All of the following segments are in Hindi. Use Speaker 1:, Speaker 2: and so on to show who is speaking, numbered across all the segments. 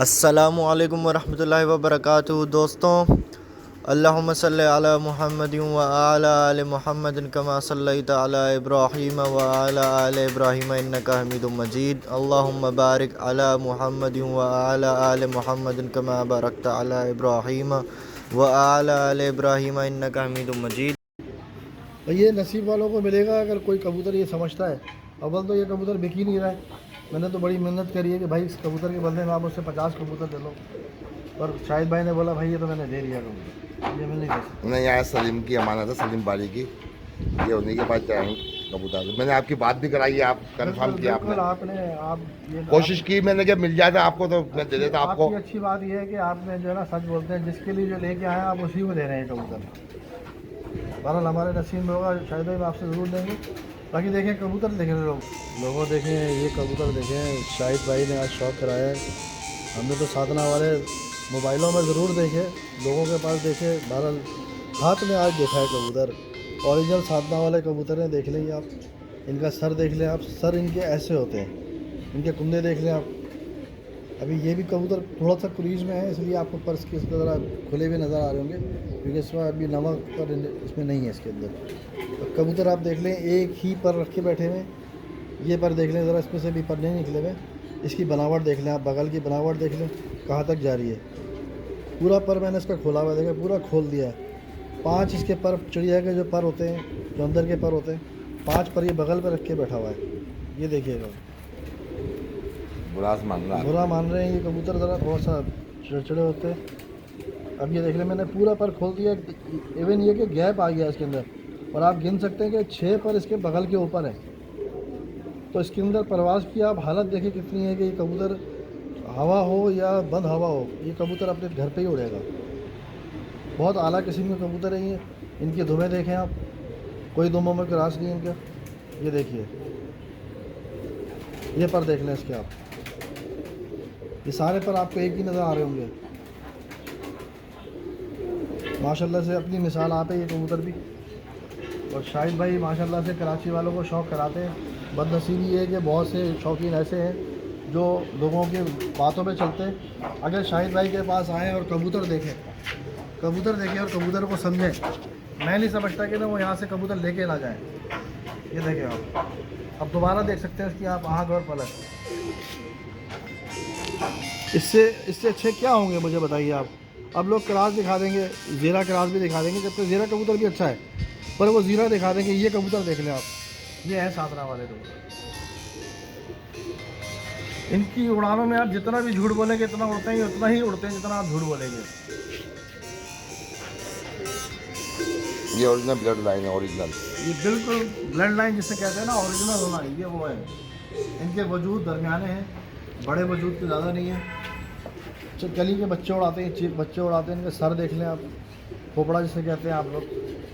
Speaker 1: अस्सलामु अलैकुम वरहमतुल्लाहि वबरकातुहू। दोस्तों, अल्लाहुम्मा सल्लि अला मुहम्मदिन व अला आलि मुहम्मदिन कमा सल्लैता अला इब्राहीम व अला आलि इब्राहीम इन्नका हमीदुम मजीद। अल्लाहुम्मा बारिक अला मुहम्मदिन व अला आलि मुहम्मदिन कमा बारकता अला इब्राहीम व अला आलि इब्राहीम इन्नका हमीदुम मजीद।
Speaker 2: और ये नसीब वालों को मिलेगा अगर कोई कबूतर ये समझता है। अव्वल तो ये कबूतर बिक ही नहीं रहा है। मैंने तो बड़ी मेहनत करी है कि भाई इस कबूतर के बदले में आप मुझसे 50 कबूतर दे लो, पर शाहिद भाई ने बोला भाई ये तो मैंने दे दिया कबूतर, ये मैं नहीं दे सकता।
Speaker 3: नहीं, यहाँ सलीम की अमानत है, सलीम बारी की। ये उन्हीं के पास जाएंगे कबूतर। मैंने आपकी बात भी कराई है, आप कंफर्म किया
Speaker 2: बिल्कुल
Speaker 3: आपने।
Speaker 2: आप ये
Speaker 3: कोशिश की मैंने कि मिल जाता आपको तो मैं दे देता आपको।
Speaker 2: आपकी अच्छी बात ये है कि आपने जो है ना सच बोलते हैं, जिसके लिए जो लेके आए आप उसी को दे रहे हैं कबूतर। बहरहाल हमारे नसीब में होगा, शायद भाई आपसे ज़रूर देंगे। बाकी देखें कबूतर देखें लोगों देखें ये कबूतर देखें, शाहिद भाई ने आज शौक़ कराया है। हमने तो साधना वाले मोबाइलों में ज़रूर देखे, लोगों के पास देखे, बहरहाल हाथ में आज देखा है कबूतर। ओरिजिनल साधना वाले कबूतर हैं, देख लेंगे आप। इनका सर देख लें आप, सर इनके ऐसे होते हैं, इनके कुंडे देख लें आप। अभी ये भी कबूतर थोड़ा सा क्रीज में है, इसलिए आपको पर्स के इसके ज़रा खुले हुए नज़र आ रहे होंगे, क्योंकि इसमें अभी नमक पर इसमें नहीं है इसके अंदर। और कबूतर आप देख लें एक ही पर रख के बैठे हुए। ये पर देख लें ज़रा, इसमें से भी पर नहीं निकले हुए। इसकी बनावट देख लें आप, बगल की बनावट देख लें कहाँ तक जा रही है। पूरा पर मैंने इसका खोला हुआ देखा, पूरा खोल दिया है। 5 इसके पर, चिड़िया के जो पर होते हैं, जो अंदर के पर होते हैं, 5 पर ये बगल पर रख के बैठा हुआ है। ये देखिएगा,
Speaker 3: बुरा
Speaker 2: मान रहे हैं ये कबूतर, ज़रा थोड़ा सा चिड़चिड़े होते हैं। अब ये देख लें मैंने पूरा पर खोल दिया, इवन ये कि गैप आ गया इसके अंदर, और आप गिन सकते हैं कि 6 पर इसके बगल के ऊपर है। तो इसके अंदर परवाज़ की आप हालत देखें कितनी है कि ये कबूतर हवा हो या बंद हवा हो, ये कबूतर अपने घर पे ही उड़ेगा। बहुत आला किस्म के कबूतर हैं ये। इनकी दुमें देखें आप, कोई दुमों में क्रॉस नहीं इनका। ये देखिए, ये पर देख लें इसके आप, ये सारे पर आपको एक ही नज़र आ रहे होंगे। माशाल्लाह से अपनी मिसाल आप है ये कबूतर भी। और शाहिद भाई माशाल्लाह से कराची वालों को शौक़ कराते हैं। बदनसीबी ये है कि बहुत से शौकीन ऐसे हैं जो लोगों के बातों पे चलते हैं। अगर शाहिद भाई के पास आएँ और कबूतर देखें और कबूतर को समझें, मैं नहीं समझता कि ना वो यहाँ से कबूतर लेके ना जाएँ। ये देखें आप, अब दोबारा देख सकते हैं इसकी आप आँख और पलक। इससे अच्छे क्या होंगे मुझे बताइए आप। अब लोग क्रास दिखा देंगे, ज़ीरा क्रास भी दिखा देंगे, जब तक ज़ीरा कबूतर भी अच्छा है, पर वो ज़ीरा दिखा देंगे। ये कबूतर देख लें आप, ये है साधना वाले कबूतर। इनकी उड़ानों में आप जितना भी झूठ बोलेंगे इतना उड़ते हैं, उतना ही उड़ते हैं जितना आप झूठ बोलेंगे।
Speaker 3: ये ओरिजिनल ब्लड लाइन है, ओरिजिनल।
Speaker 2: ये बिल्कुल ब्लड लाइन जिसे कहते हैं ना, ओरिजिनल होना, ये वो है। इनके वजूद दरमियाने हैं, बड़े वजूद के ज़्यादा नहीं है। गली के बच्चे उड़ाते हैं, चीप बच्चे उड़ाते हैं। इनके सर देख लें आप, खोपड़ा जिसे कहते हैं आप लोग।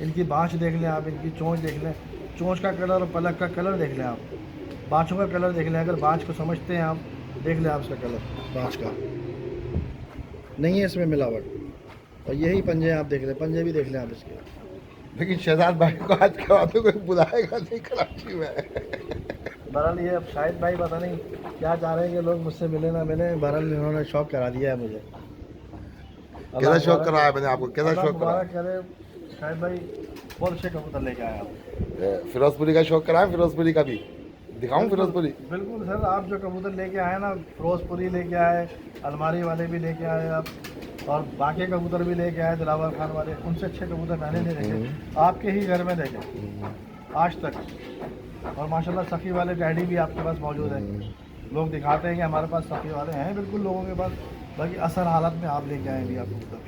Speaker 2: इनकी बाँछ देख लें आप, इनकी चोंच देख लें, चोंच का कलर और पलक का कलर देख लें आप, बाँछों का कलर देख लें। अगर बाँछ को समझते हैं आप, देख लें आप इसका कलर बाँछ का, नहीं है इसमें मिलावट। और यही पंजे आप देख लें, पंजे भी देख लें आप इसके।
Speaker 3: लेकिन शहजाद भाई को आज के बाद में कोई बुलाएगा नहीं कराची में।
Speaker 2: बहरहाल ये अब शाहिद भाई पता नहीं क्या चाह रहे हैं कि लोग मुझसे मिले ना मिले। बहरहाल इन्होंने शौक़ करा दिया है मुझे।
Speaker 3: कैसा शौक कराया मैंने आपको, कैसा शौक कराया?
Speaker 2: करे शाहिद भाई बहुत अच्छे कबूतर लेके आए आप।
Speaker 3: फिरोजपुरी का शौक कराया, फिरोजपुरी का भी दिखाऊं। फिरोजपुरी
Speaker 2: बिल्कुल सर, आप जो कबूतर लेके आए ना, फिरोजपुरी लेके आए, अलमारी वाले भी लेके आए आप, और बाकी कबूतर भी लेके आए, दिलावर खान वाले। उनसे अच्छे कबूतर मैंने नहीं देखे, आपके ही घर में देखे आज तक। और माशाल्लाह सफ़ी वाले डैडी भी आपके पास मौजूद है। लोग दिखाते हैं कि हमारे पास सफ़ी वाले हैं, बिल्कुल लोगों के पास। बाकी असल हालत में आप लेके आए भी आप कबूतर,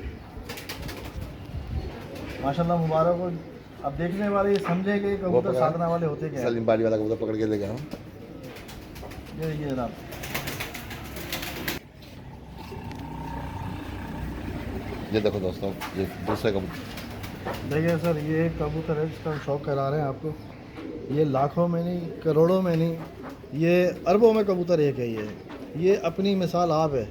Speaker 2: माशाल्लाह मुबारक हो। अब देखने वाले ये समझे कि कबूतर साधना वाले होते क्या हैं।
Speaker 3: सलीम बारी वाला कबूतर पकड़ के ले गया।
Speaker 2: ये जनाब,
Speaker 3: ये देखो दोस्तों, ये दूसरे कबूतर
Speaker 2: देखिए सर, ये कबूतर है जिसका हम शौक़ करा रहे हैं आपको। ये लाखों में नहीं, करोड़ों में नहीं, ये अरबों में कबूतर एक है। ये अपनी मिसाल आप है।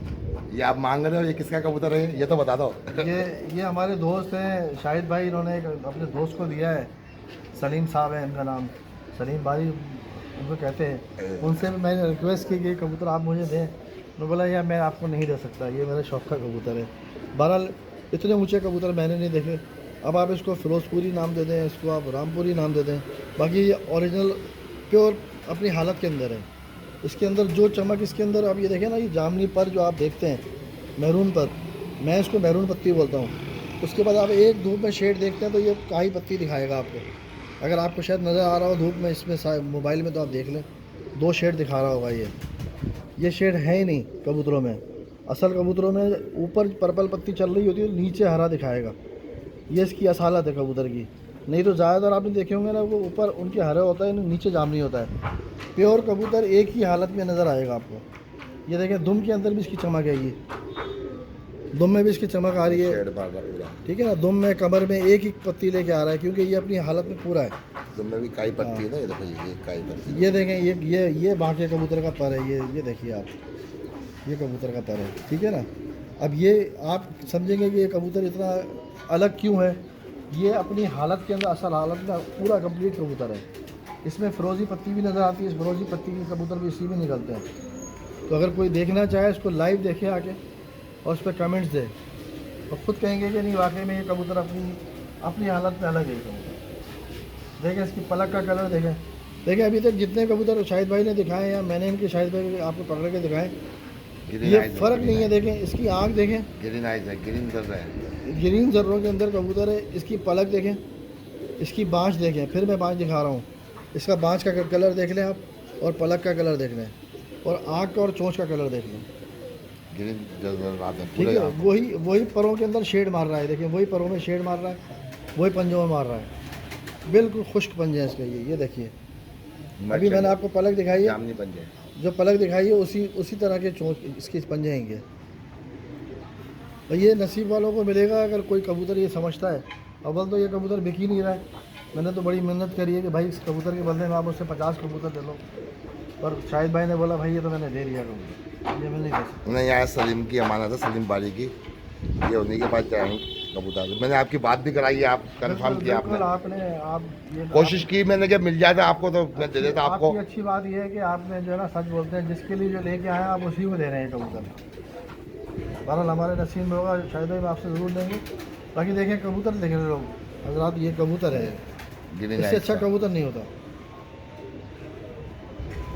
Speaker 3: ये आप मांग रहे हो, ये किसका कबूतर है ये तो बता दो।
Speaker 2: ये हमारे दोस्त हैं शाहिद भाई, इन्होंने एक अपने दोस्त को दिया है। सलीम साहब है इनका नाम, सलीम भाई उनको कहते हैं। उनसे मैंने रिक्वेस्ट की कि कबूतर आप मुझे दें, मैं बोला यार मैं आपको नहीं दे सकता, ये मेरे शौक का कबूतर है। बहरहाल इतने ऊंचे कबूतर मैंने नहीं देखे। अब आप इसको फ़िरोज़पुरी नाम दे दें, इसको आप रामपुरी नाम दे दें, बाकी ये ओरिजिनल प्योर अपनी हालत के अंदर है। इसके अंदर जो चमक इसके अंदर, आप ये देखें ना, ये जामनी पर जो आप देखते हैं, मैरून पर, मैं इसको मैरून पत्ती बोलता हूँ। उसके बाद आप एक धूप में शेड देखते हैं तो ये काही पत्ती दिखाएगा आपको। अगर आपको शायद नज़र आ रहा हो धूप में, इसमें मोबाइल में, तो आप देख लें, 2 शेड दिखा रहा होगा। ये शेड है ही नहीं कबूतरों में। असल कबूतरों में ऊपर पर्पल पत्ती चल रही होती है, नीचे हरा दिखाएगा। ये इसकी असलात है कबूतर की। नहीं तो ज़्यादातर आपने देखे होंगे ना, वो ऊपर उनके हरे होता है, नीचे जामनी होता है। प्योर कबूतर एक ही हालत में नज़र आएगा आपको। ये देखें, दुम के अंदर भी इसकी चमक है, ये दुम में भी इसकी चमक आ रही है,
Speaker 3: शेड बार-बार पूरा।
Speaker 2: ठीक है ना। दुम में, कमर में एक ही पत्ती लेके आ रहा है, क्योंकि ये अपनी हालत में पूरा है।
Speaker 3: दुम में भी काई पत्ती है ना, ये देखो, ये काई पत्ती।
Speaker 2: ये देखें, ये बाकी कबूतर का पर है, ये देखिए आप, ये कबूतर का पर है, ठीक है ना। अब ये आप समझेंगे कि ये कबूतर इतना अलग क्यों है। ये अपनी हालत के अंदर, असल हालत में पूरा कंप्लीट कबूतर है। इसमें फ़िरोज़ी पत्ती भी नज़र आती है, इस फ़िरोज़ी पत्ती के कबूतर भी इसी में निकलते हैं। तो अगर कोई देखना चाहे इसको लाइव देखे आके और उस पर कमेंट्स दे, तो ख़ुद कहेंगे कि नहीं वाकई में ये कबूतर अपनी हालत में अलग है। कबूतर देखें, इसकी पलक का कलर देखें। अभी तक जितने कबूतर शाहिद भाई ने दिखाए या मैंने इनके शाहिद भाई आपको पकड़ के दिखाए, ये फ़र्क नहीं है। देखें इसकी आँख देखें,
Speaker 3: ग्रीन आइज है, ग्रीन जर्रा है,
Speaker 2: ग्रीन जर्रों के अंदर कबूतर है। इसकी पलक देखें, इसकी बाँझ देखें, फिर मैं बाँझ दिखा रहा हूँ। इसका बाँझ का कलर देख लें आप, और पलक का कलर देख लें, और आँख का और चोंच का कलर देख लें,
Speaker 3: ग्रीन जर्रा है,
Speaker 2: ठीक है। वही परों के अंदर शेड मार रहा है, देखिए वही परों में शेड मार रहा है, वही पंजों में मार रहा है। बिल्कुल खुश्क पंजे हैं इसके, ये देखिए। अभी मैंने आपको पलक दिखाई है,
Speaker 3: जामनी पंजे,
Speaker 2: जो पलक दिखाई है उसी तरह के चोंच इसकी पंजे हैं। तो ये नसीब वालों को मिलेगा अगर कोई कबूतर ये समझता है। अव्वल तो ये कबूतर बिक ही नहीं रहा है। मैंने तो बड़ी मेहनत करी है कि भाई इस कबूतर के बदले में आप उससे 50 कबूतर दे लो, पर शाहिद भाई ने बोला भाई ये तो मैंने दे दिया कबूतर, ये मैं नहीं दे सकता।
Speaker 3: नहीं, यहाँ सलीम की अमानत है, सलीम बारी की, ये उन्हीं के पास जाएंगे कबूतर। मैंने आपकी बात भी कराई है, आप कंफर्म किया आपने
Speaker 2: आप ये
Speaker 3: कोशिश की मैंने, कि मिल जाता आपको तो मैं दे देता आपको।
Speaker 2: आपकी अच्छी बात यह है कि आपने जो है ना, सच बोलते हैं, जिसके लिए जो लेके आए आप उसी को दे रहे हैं कबूतर। बहरहाल हमारे नसीब में होगा, शायद हम आपसे ज़रूर देंगे। बाकी देखें कबूतर देख रहे लोग हजरात, ये कबूतर है, इससे अच्छा कबूतर नहीं होता।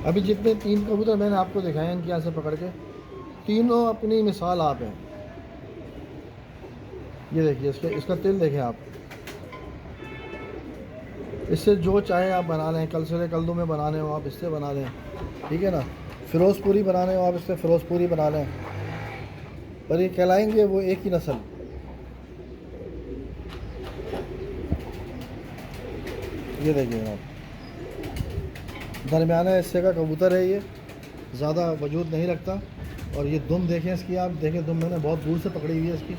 Speaker 2: अभी जितने 3 कबूतर मैंने आपको दिखाए हैं इनके यहाँ से पकड़ के, तीनों अपनी मिसाल आप हैं। ये देखिए, इसका तिल देखें आप, इससे जो चाहे आप बना लें। कल से कल दो में बनाने हो आप इससे बना लें, ठीक है ना। फ़िरोज़पुरी बनाने हो आप इससे फ़िरोज़पुरी बना लें, पर ये कहलाएंगे वो एक ही नस्ल। ये देखिए आप, दरमियाना हिस्से का कबूतर है, ये ज़्यादा वजूद नहीं रखता। और ये दुम देखें इसकी, आप देखें दुम मैंने बहुत दूर से पकड़ी हुई है इसकी।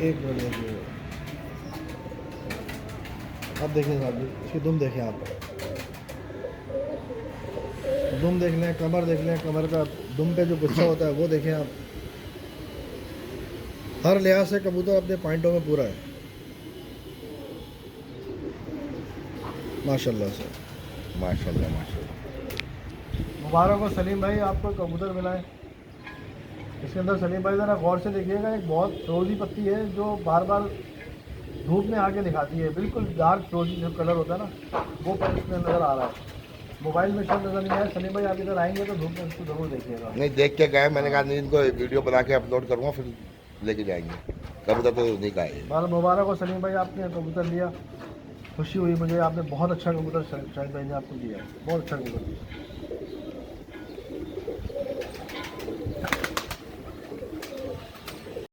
Speaker 2: एक मिनट देखिए, अब देखें साहब जी, इसकी दुम देखें आप, दुम देख लें, कमर देख लें, कमर का दुम पे जो गुच्छा होता है वो देखें आप। हर लिहाज से कबूतर अपने पॉइंटों में पूरा है, माशाल्लाह से।
Speaker 3: माशाल्लाह माशाल्लाह।
Speaker 2: मुबारक हो सलीम भाई, आपको कबूतर मिला है। इसके अंदर सलीम भाई ज़रा गौर से देखिएगा, एक बहुत फिरोजी पत्ती है जो बार बार धूप में आके दिखाती है। बिल्कुल डार्क फिरोजी जो कलर होता है ना, वो पर इसमें नज़र आ रहा है। मोबाइल में शायद नज़र नहीं आया। सलीम भाई आप इधर आएंगे तो धूप में इसको ज़रूर देखिएगा।
Speaker 3: नहीं, देख के गए, मैंने कहा नहीं इनको वीडियो बना के अपलोड करूँगा, फिर लेके जाएंगे। कबूतर तो नहीं का है।
Speaker 2: बहुत मुबारक हो सलीम भाई, आपने कबूतर लिया, खुशी हुई मुझे। आपने बहुत अच्छा कबूतर शाहिद भाई ने आपको दिया, बहुत अच्छा कबूतर।